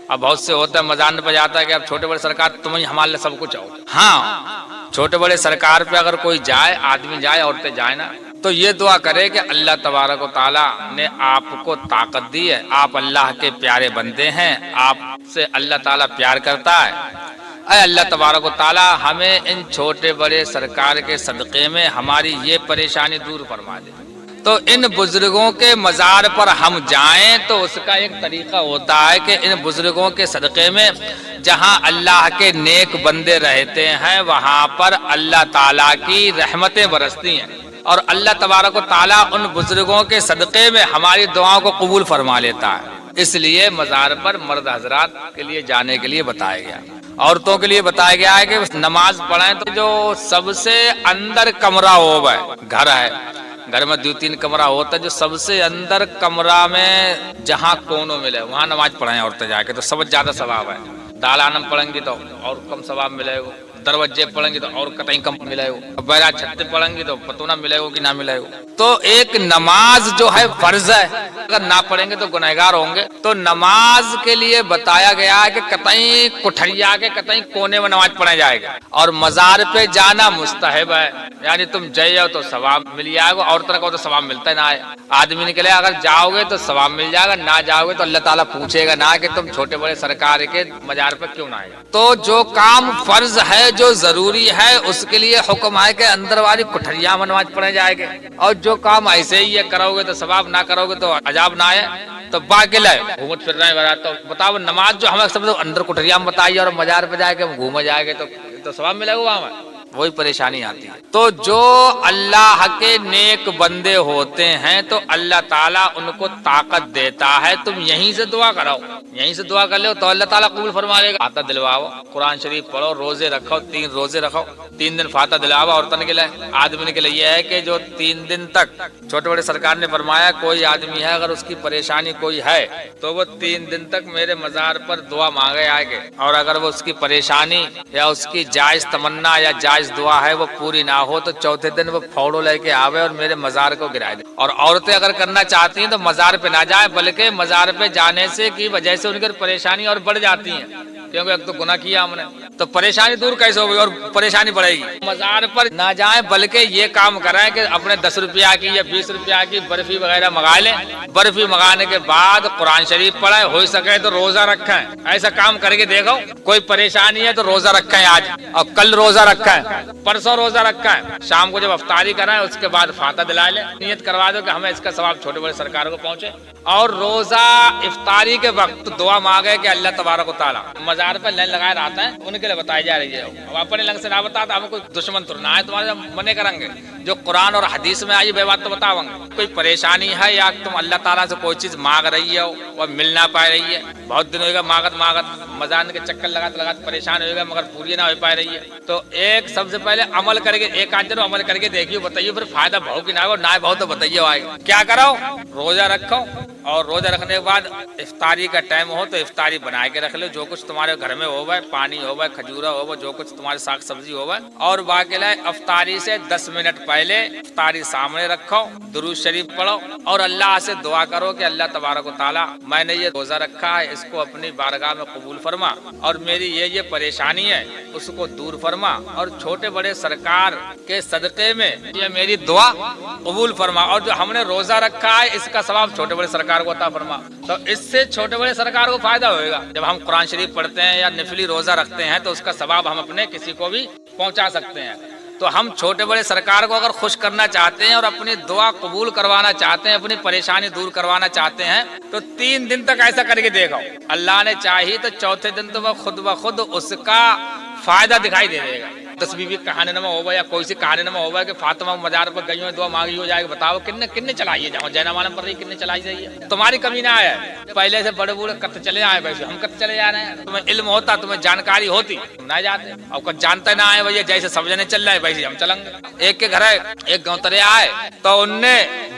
اب بہت سے ہوتا ہے مزان پہ جاتا ہے کہ اب چھوٹے بڑے سرکار تم ہی ہمارے لیے سب کچھ ہو. ہاں چھوٹے بڑے سرکار پہ اگر کوئی جائے، آدمی جائے، عورتیں جائیں نا، تو یہ دعا کرے کہ اللہ تبارک و تعالیٰ نے آپ کو طاقت دی ہے، آپ اللہ کے پیارے بندے ہیں، آپ سے اللہ تعالیٰ پیار کرتا ہے، اے اللہ تبارک و تعالیٰ ہمیں ان چھوٹے بڑے سرکار کے صدقے میں ہماری یہ پریشانی دور فرما دے. تو ان بزرگوں کے مزار پر ہم جائیں تو اس کا ایک طریقہ ہوتا ہے کہ ان بزرگوں کے صدقے میں جہاں اللہ کے نیک بندے رہتے ہیں وہاں پر اللہ تعالیٰ کی رحمتیں برستی ہیں، اور اللہ تبارک و تعالیٰ ان بزرگوں کے صدقے میں ہماری دعاؤں کو قبول فرما لیتا ہے. اس لیے مزار پر مرد حضرات کے لیے جانے کے لیے بتایا گیا. عورتوں کے لیے بتایا گیا ہے کہ نماز پڑھیں تو جو سب سے اندر کمرہ ہو گھر ہے، گھر میں 2-3 کمرہ ہوتا ہے، جو سب سے اندر کمرہ میں جہاں کونوں ملے وہاں نماز پڑھیں عورتیں جا کے، تو سب زیادہ ثواب ہے. دالانم پڑھیں گی تو اور کم ثواب ملے گا، دروازے پڑھیں گی تو اور کتیں کم ملے گا، بیرا چھت پڑھیں گی تو پتہ نہ ملے گا کہ نہ ملے گا. تو ایک نماز جو ہے فرض ہے، اگر نہ پڑھیں گے تو گنہگار ہوں گے. تو نماز کے لیے بتایا گیا ہے کہ کتیں کٹھریا کے کتیں کونے میں نماز پڑھا جائے گا، اور مزار پہ جانا مستحب ہے، یعنی تم جاؤ تو ثواب مل جائے گا، اور طرح کو تو ثواب ملتا ہی نہ ہے. آدمی نکلے اگر جاؤ گے تو ثواب مل جائے گا، نہ جاؤ گے تو اللہ تعالیٰ پوچھے گا نہ کہ تم چھوٹے بڑے سرکار کے مزار پہ کیوں نہ آئے. تو جو کام فرض ہے، جو ضروری ہے، اس کے لیے حکم ہے کہ اندر والی کٹھریاں میں نماز پڑھے جائے گا. اور جو کام ایسے ہی ہے کرو گے تو ثواب، نہ کرو گے تو عذاب نہ آئے. تو باقی لائے گھومت پھر رہے ہیں، تو بتاؤ نماز جو ہمیں سب اندر کٹھریاں میں بتائی اور مزار پہ جائے کے ہم گھومے جائے گے تو ثواب ملے گا وہاں میں، وہی پریشانی آتی ہے. تو جو اللہ کے نیک بندے ہوتے ہیں تو اللہ تعالیٰ ان کو طاقت دیتا ہے. تم یہیں سے دعا کرو، یہیں سے دعا کر لو تو اللہ تعالیٰ قبول فرما لے گا. فاتحہ دلواؤ، قرآن شریف پڑھو، روزے رکھو، 3 روزے رکھو، 3 دن فاتحہ دلواؤ. عورتوں کے لیے، آدمی کے لیے یہ ہے کہ جو 3 دن تک چھوٹے بڑے سرکار نے فرمایا کوئی آدمی ہے اگر اس کی پریشانی کوئی ہے تو وہ 3 دن تک میرے مزار پر دعا مانگے آئے گے، اور اگر وہ اس کی پریشانی یا اس کی جائز تمنا یا جائز دعا ہے وہ پوری نہ ہو تو چوتھے دن وہ پھوڑو لے کے آوے اور میرے مزار کو گرائے دے. اور عورتیں اگر کرنا چاہتی ہیں تو مزار پہ نہ جائیں، بلکہ مزار پہ جانے سے کی وجہ سے ان کی پریشانی اور بڑھ جاتی ہیں، کیونکہ ایک تو گناہ کیا ہم نے، تو پریشانی دور کیسے ہوگی اور پریشانی بڑھے گی. مزار پر نہ جائیں بلکہ یہ کام کریں کہ اپنے 10 روپیہ کی یا 20 روپیہ کی برفی وغیرہ منگا لیں. برفی منگانے کے بعد قرآن شریف پڑھیں، ہو سکے تو روزہ رکھیں. ایسا کام کر کے دیکھو، کوئی پریشانی ہے تو روزہ رکھیں آج، اور کل روزہ رکھیں، پرسوں روزہ رکھیں. شام کو جب افطاری کرائیں اس کے بعد فاتحہ دلا لیں، نیت کروا دو کہ ہمیں اس کا ثواب چھوٹے بڑے سرکار کو پہنچے. اور روزہ افطاری کے وقت دعا مانگے کہ اللہ تبارک و تعالیٰ مزار پر لائن لگائے رہتا ہے ان کے لیے بتائی جا رہی ہے. اب اپنے لنگ سے نہ بتا تو ہمیں کوئی دشمن تو نہ ہے تمہارے منع کریں گے. جو قرآن اور حدیث میں آئی بے بات تو بتاؤں گے. کوئی پریشانی ہے یا تم اللہ تعالیٰ سے کوئی چیز مانگ رہی ہو اور مل نہ پا رہی ہے، بہت دن ہوگا مانگت مزان کے چکر لگاتے پریشان ہوگا مگر پوری نہ ہو پا رہی ہے، تو ایک سب سے پہلے عمل کر کے، ایک آدھ دن عمل کر کے دیکھیے، بتائیے پھر فائدہ بہو کہ نہ ہو، نہ بہو تو بتائیے آئے گا. کیا کرو؟ روزہ رکھو، اور روزہ رکھنے کے بعد افطاری کا ٹائم ہو تو افطاری بنا کے رکھ لو. جو کچھ تمہارے گھر میں ہو گئے، پانی ہو گئے، کھجورا ہو گئے، جو کچھ تمہارے ساگ سبزی ہو گئے. اور باقی لائے افطاری سے 10 منٹ پہلے افطاری سامنے رکھو، درود شریف پڑھو، اور اللہ سے دعا کرو کہ اللہ تبارک و تعالیٰ میں نے یہ روزہ رکھا ہے اس کو اپنی بارگاہ میں قبول فرما، اور میری یہ پریشانی ہے اس کو دور فرما، اور چھوٹے بڑے سرکار کے صدقے میں یہ میری دعا قبول فرما، اور جو ہم نے روزہ رکھا ہے اس کا ثواب چھوٹے بڑے سرکار کو عطا فرما. تو اس سے چھوٹے بڑے سرکار کو فائدہ ہوئے گا. جب ہم قرآن شریف پڑھتے ہیں یا نفلی روزہ رکھتے ہیں تو اس کا ثواب ہم اپنے کسی کو بھی پہنچا سکتے ہیں. تو ہم چھوٹے بڑے سرکار کو اگر خوش کرنا چاہتے ہیں اور اپنی دعا قبول کروانا چاہتے ہیں، اپنی پریشانی دور کروانا چاہتے ہیں، تو 3 دن تک ایسا کر کے دیکھو. اللہ نے چاہی تو چوتھے دن تو وہ خود بخود اس کا فائدہ دکھائی دے دے گا. 10 بیوی کہانی نما ہوگا یا کوئی سی کہانی نما ہوگا کہ فاطمہ مزار پر گئی ہوں دعا مانگی ہو جائے گا. بتاؤ کن چلائی ہے، جہاں جینا مالم پر رہی کن چلائی جائیے. تمہاری کمی نہ آیا، پہلے سے بڑے بوڑھے کت چلے آئے، ویسے ہم کت چلے جا رہے ہیں. تمہیں علم ہوتا، تمہیں جانکاری ہوتی، تم نہ جاتے. اور کچھ جانتے نہ آئے بھیا، جیسے سب جنے چل رہے ہیں ویسے ہم چلیں گے. ایک کے گھر ایک گاؤں ترے آئے تو ان نے